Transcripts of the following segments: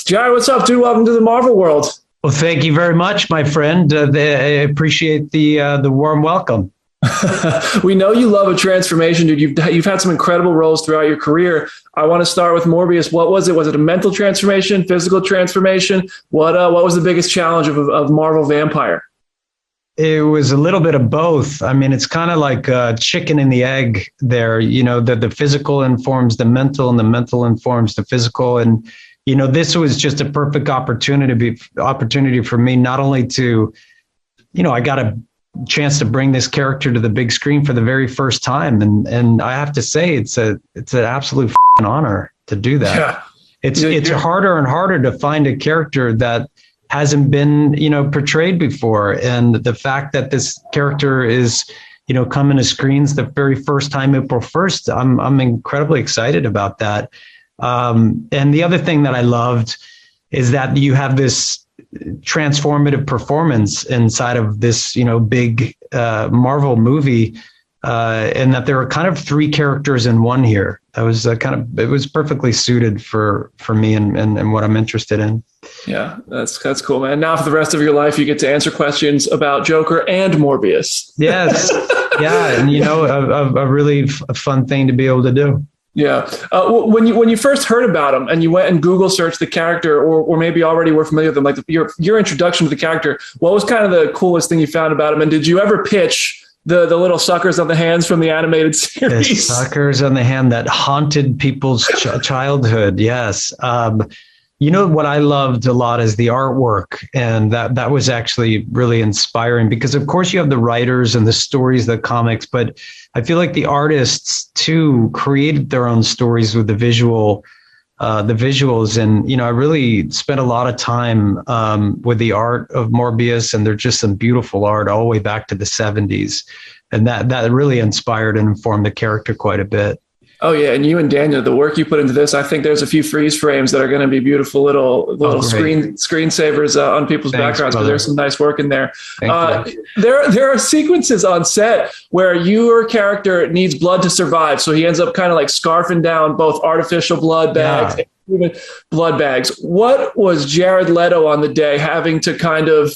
Jared, what's up, dude? Welcome to the Marvel world. Well, thank you very much, my friend. I appreciate the warm welcome. We know you love a transformation, dude. You've had some incredible roles throughout your career. I want to start with Morbius. What was it? Was it a mental transformation, physical transformation? What was the biggest challenge of Marvel Vampire? It was a little bit of both. I mean, it's kind of like chicken and the egg there. You know, the physical informs the mental, and the mental informs the physical. And you know, this was just a perfect opportunity for me, not only to, you know, I got a chance to bring this character to the big screen for the very first time. And I have to say, it's an absolute honor to do that. Yeah. It's harder and harder to find a character that hasn't been, you know, portrayed before. And the fact that this character is, you know, coming to screens the very first time, April 1st, I'm incredibly excited about that. And the other thing that I loved is that you have this transformative performance inside of this, you know, big Marvel movie, and that there were kind of three characters in one here. That was it was perfectly suited for me and what I'm interested in. Yeah, that's cool, man. Now for the rest of your life, you get to answer questions about Joker and Morbius. Yes. Yeah. And, you know, a really fun thing to be able to do. Yeah. When you first heard about him and you went and Google searched the character, or maybe already were familiar with him, like your introduction to the character, what was kind of the coolest thing you found about him? And did you ever pitch the little suckers on the hands from the animated series? The suckers on the hand that haunted people's childhood. Yes. You know, what I loved a lot is the artwork, and that was actually really inspiring because, of course, you have the writers and the stories, the comics, but I feel like the artists too created their own stories with the visuals. And, you know, I really spent a lot of time with the art of Morbius, and they're just some beautiful art all the way back to the 70s. And that really inspired and informed the character quite a bit. Oh, yeah. And you and Daniel, the work you put into this, I think there's a few freeze frames that are going to be beautiful little screensavers on people's backgrounds, but there's some nice work in there. There are sequences on set where your character needs blood to survive. So he ends up kind of like scarfing down both artificial blood bags and human blood bags. What was Jared Leto on the day having to kind of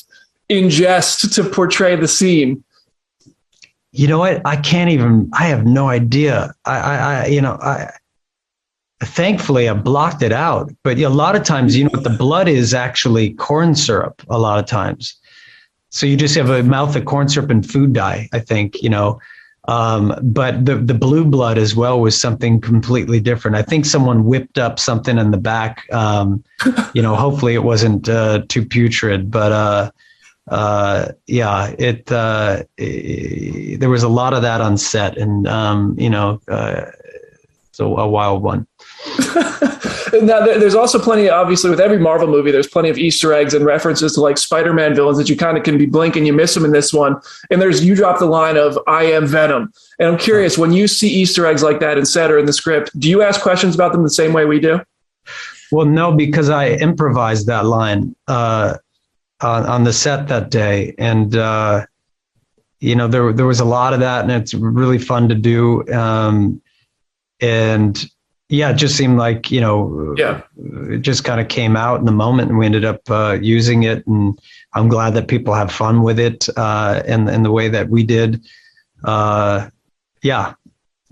ingest to portray the scene? You know what? I have no idea. Thankfully I blocked it out, but a lot of times, you know what, the blood is actually corn syrup a lot of times. So you just have a mouth of corn syrup and food dye, I think, you know, but the blue blood as well was something completely different. I think someone whipped up something in the back. You know, hopefully it wasn't too putrid, but there was a lot of that on set, and you know, so a wild one. Now, there's also plenty, obviously, with every Marvel movie, there's plenty of Easter eggs and references to like Spider-Man villains that you kind of can be blink and you miss them in this one. And you drop the line of "I am Venom," and I'm curious, when you see Easter eggs like that in set or in the script, do you ask questions about them the same way we do? Well, no, because I improvised that line on the set that day. And, you know, there was a lot of that, and it's really fun to do. And yeah, it just seemed like, you know, it just kind of came out in the moment, and we ended up using it. And I'm glad that people have fun with it and the way that we did. Yeah.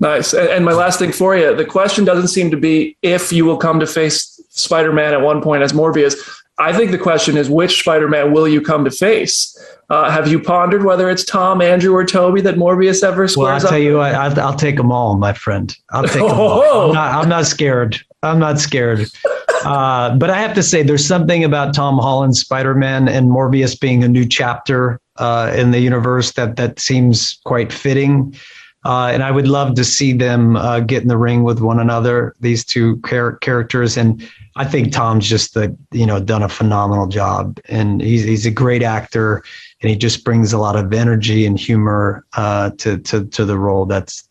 Nice. And my last thing for you, the question doesn't seem to be if you will come to face Spider-Man at one point as Morbius. I think the question is, which Spider-Man will you come to face? Have you pondered whether it's Tom, Andrew, or Toby that Morbius ever squares up? Well, I'll tell you what, I'll take them all, my friend. I'll take them all. I'm not scared. I'm not scared. But I have to say, there's something about Tom Holland's Spider-Man and Morbius being a new chapter in the universe that seems quite fitting. And I would love to see them get in the ring with one another, these two characters. And I think Tom's just done a phenomenal job, and he's a great actor, and he just brings a lot of energy and humor to the role. That's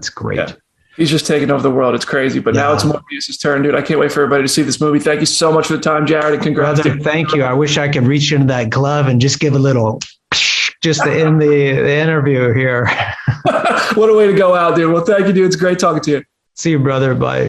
great. Yeah. He's just taking over the world. It's crazy. But now it's Morbius' turn, dude. I can't wait for everybody to see this movie. Thank you so much for the time, Jared, and congrats. Brother, thank you. I wish I could reach into that glove and just give a little just to end the interview here. What a way to go out, dude. Well, thank you, dude. It's great talking to you. See you, brother. Bye.